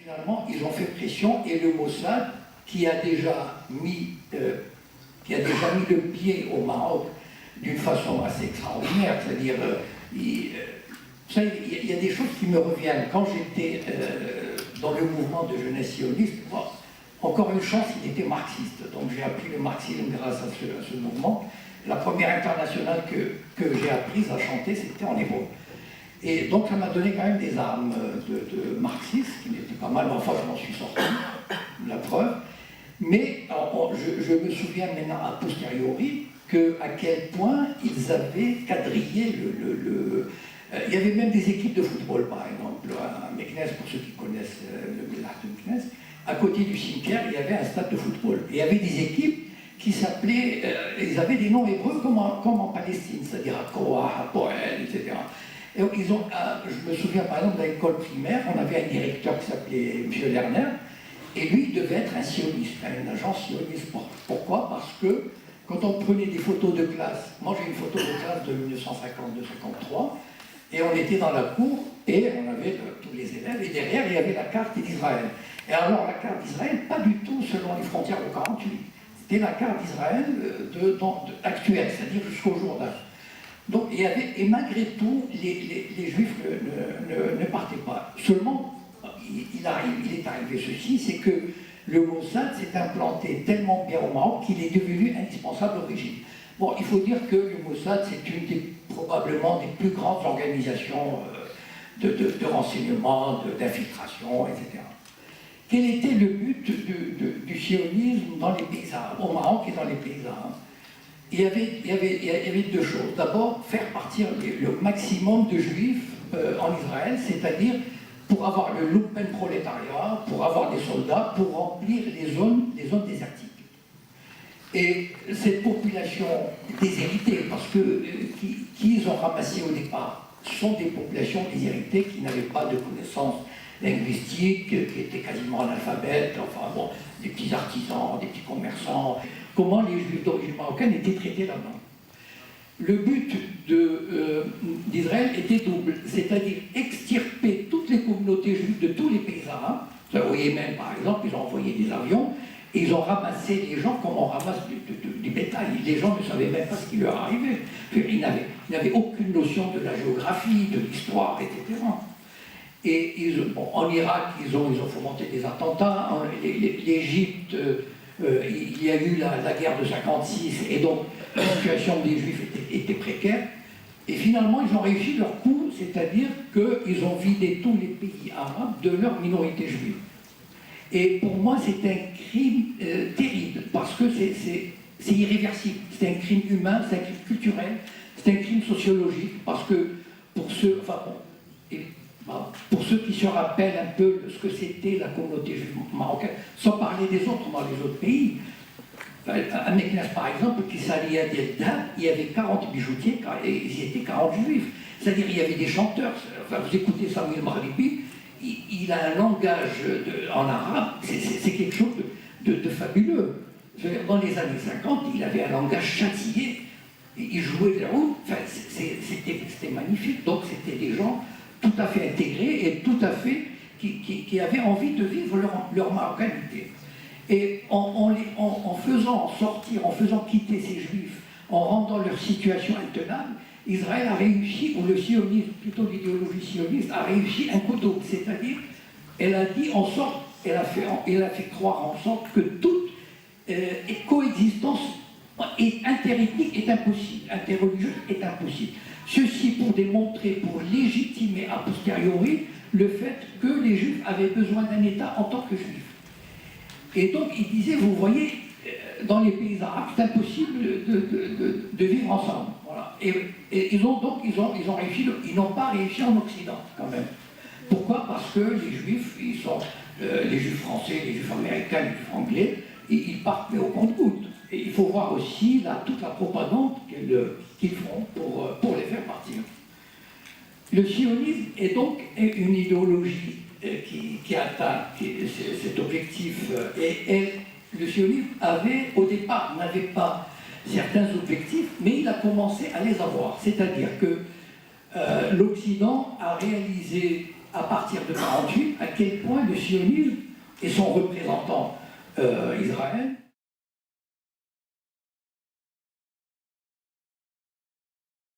finalement, ils ont fait pression et le Mossad, qui a déjà mis le pied au Maroc d'une façon assez extraordinaire, c'est-à-dire, il y a des choses qui me reviennent. Quand j'étais dans le mouvement de jeunesse sioniste, bon, encore une chance, il était marxiste, donc j'ai appris le marxisme grâce à ce mouvement. La première internationale que j'ai apprise à chanter, c'était en hébreu. Et donc ça m'a donné quand même des armes de marxiste, qui n'étaient pas mal, mais enfin je m'en suis sorti, la preuve. Mais je me souviens maintenant a posteriori à quel point ils avaient quadrillé il y avait même des équipes de football, par exemple, à Meknès, pour ceux qui connaissent le village de Meknès, à côté du cimetière, il y avait un stade de football. Et il y avait des équipes qui s'appelaient, ils avaient des noms hébreux comme en Palestine, c'est-à-dire à Koah, à Poel, etc. Et je me souviens par exemple de l'école primaire, on avait un directeur qui s'appelait M. Lerner, et lui il devait être un sioniste, un agent sioniste. Pourquoi? Parce que quand on prenait des photos de classe, moi j'ai une photo de classe de 1952-53, et on était dans la cour, et on avait tous les élèves, et derrière il y avait la carte d'Israël. Et alors la carte d'Israël, pas du tout selon les frontières de 48, c'était la carte d'Israël actuelle, c'est-à-dire jusqu'au Jourdain. Donc, et malgré tout, les Juifs ne partaient pas. Seulement, il est arrivé ceci, c'est que le Mossad s'est implanté tellement bien au Maroc qu'il est devenu indispensable au régime. Bon, il faut dire que le Mossad, c'est probablement des plus grandes organisations de renseignement, d'infiltration, etc. Quel était le but du sionisme dans les pays arabes, au Maroc et dans les pays arabes? Il y avait deux choses. D'abord, faire partir le maximum de juifs en Israël, c'est-à-dire pour avoir le lumpen prolétariat, pour avoir des soldats, pour remplir les zones désertiques. Et cette population déshéritée, parce que qui ils ont ramassé au départ, sont des populations déshéritées qui n'avaient pas de connaissances linguistiques, qui étaient quasiment analphabètes, enfin bon, des petits artisans, des petits commerçants. Comment les Juifs d'origine marocaine étaient traités là-bas. Le but d'Israël était double, c'est-à-dire extirper toutes les communautés juives de tous les pays arabes. Au Yémen, par exemple, ils ont envoyé des avions et ils ont ramassé les gens comme on ramasse du bétail. Les gens ne savaient même pas ce qui leur arrivait. Ils n'avaient aucune notion de la géographie, de l'histoire, etc. Et en Irak, ils ont fomenté des attentats. L'Égypte, il y a eu la guerre de 56, et donc la situation des Juifs était précaire. Et finalement, ils ont réussi leur coup, c'est-à-dire qu'ils ont vidé tous les pays arabes de leur minorité juive. Et pour moi, c'est un crime terrible, parce que c'est irréversible. C'est un crime humain, c'est un crime culturel, c'est un crime sociologique, parce que pour ceux qui se rappellent un peu ce que c'était la communauté juive marocaine, sans parler des autres dans les autres pays, à Meknès par exemple, qui s'alliait à Dieldab, il y avait 40 bijoutiers, et ils étaient 40 juifs. C'est-à-dire il y avait des chanteurs. Enfin, vous écoutez Samuel Marlibi, il a un langage en arabe, c'est quelque chose de fabuleux. Dans les années 50, il avait un langage châtillé, il jouait les roues, enfin, c'était magnifique. Donc c'était des gens tout à fait intégrés et tout à fait qui avaient envie de vivre leur marocanité. Et en faisant sortir, en faisant quitter ces juifs, en rendant leur situation intenable, Israël a réussi, ou le sionisme, plutôt l'idéologie sioniste, a réussi un coup double, c'est-à-dire, elle a dit en sorte, elle a fait croire en sorte que toute coexistence interethnique est impossible, interreligieuse est impossible. Ceci pour démontrer, pour légitimer a posteriori le fait que les Juifs avaient besoin d'un État en tant que Juifs. Et donc il disait, vous voyez, dans les pays arabes, c'est impossible de vivre ensemble. Voilà. Et ils ont réussi, ils n'ont pas réussi en Occident quand même. Pourquoi? Parce que les Juifs, ils sont les Juifs français, les Juifs américains, les Juifs anglais, et ils partent mais au compte-gouttes. Et il faut voir aussi toute la propagande qu'ils font pour les faire partir. Le sionisme est donc une idéologie qui atteint cet objectif. Et le sionisme au départ, n'avait pas certains objectifs, mais il a commencé à les avoir. C'est-à-dire que l'Occident a réalisé à partir de 1948 à quel point le sionisme et son représentant Israël